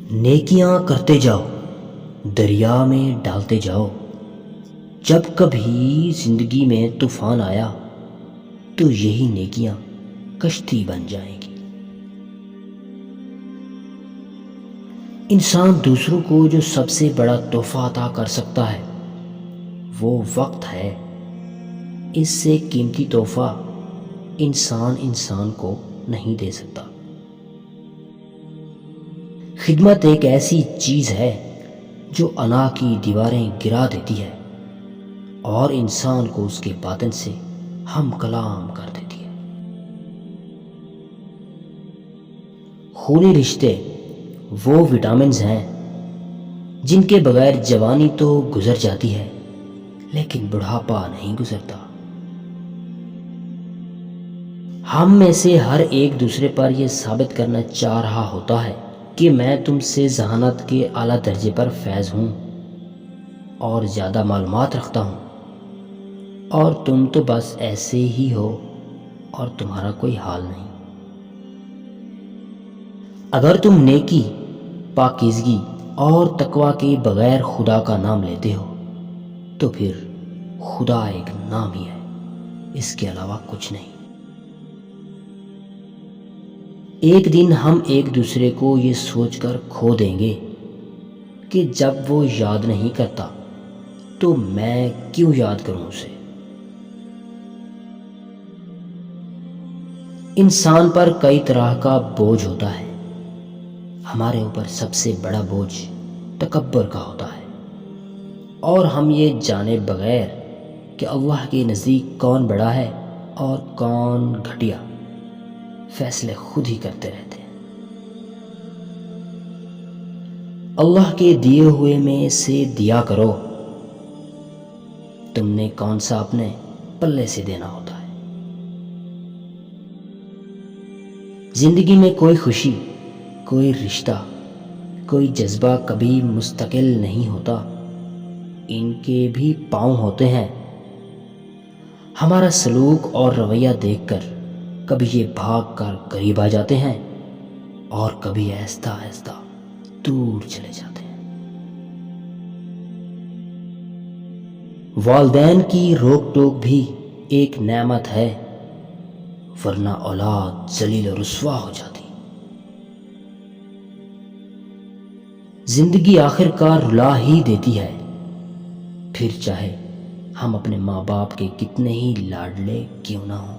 نیکیاں کرتے جاؤ، دریا میں ڈالتے جاؤ۔ جب کبھی زندگی میں طوفان آیا تو یہی نیکیاں کشتی بن جائیں گی۔ انسان دوسروں کو جو سب سے بڑا تحفہ عطا کر سکتا ہے وہ وقت ہے۔ اس سے قیمتی تحفہ انسان کو نہیں دے سکتا۔ خدمت ایک ایسی چیز ہے جو انا کی دیواریں گرا دیتی ہے اور انسان کو اس کے باطن سے ہم کلام کر دیتی ہے۔ خونی رشتے وہ وٹامنز ہیں جن کے بغیر جوانی تو گزر جاتی ہے لیکن بڑھاپا نہیں گزرتا۔ ہم میں سے ہر ایک دوسرے پر یہ ثابت کرنا چاہ رہا ہوتا ہے کہ میں تم سے ذہانت کے اعلیٰ درجے پر فیض ہوں اور زیادہ معلومات رکھتا ہوں، اور تم تو بس ایسے ہی ہو اور تمہارا کوئی حال نہیں۔ اگر تم نیکی، پاکیزگی اور تقوی کے بغیر خدا کا نام لیتے ہو تو پھر خدا ایک نام ہی ہے، اس کے علاوہ کچھ نہیں۔ ایک دن ہم ایک دوسرے کو یہ سوچ کر کھو دیں گے کہ جب وہ یاد نہیں کرتا تو میں کیوں یاد کروں اسے۔ انسان پر کئی طرح کا بوجھ ہوتا ہے۔ ہمارے اوپر سب سے بڑا بوجھ تکبر کا ہوتا ہے، اور ہم یہ جانے بغیر کہ اللہ کے نزدیک کون بڑا ہے اور کون گھٹیا، فیصلے خود ہی کرتے رہتے ہیں۔ اللہ کے دیے ہوئے میں سے دیا کرو، تم نے کون سا اپنے پلے سے دینا ہوتا ہے۔ زندگی میں کوئی خوشی، کوئی رشتہ، کوئی جذبہ کبھی مستقل نہیں ہوتا، ان کے بھی پاؤں ہوتے ہیں۔ ہمارا سلوک اور رویہ دیکھ کر کبھی یہ بھاگ کر قریب آ جاتے ہیں اور کبھی آہستہ آہستہ دور چلے جاتے ہیں۔ والدین کی روک ٹوک بھی ایک نعمت ہے، ورنہ اولاد ذلیل و رسوا ہو جاتی۔ زندگی آخر کار رلا ہی دیتی ہے، پھر چاہے ہم اپنے ماں باپ کے کتنے ہی لاڈلے کیوں نہ ہوں۔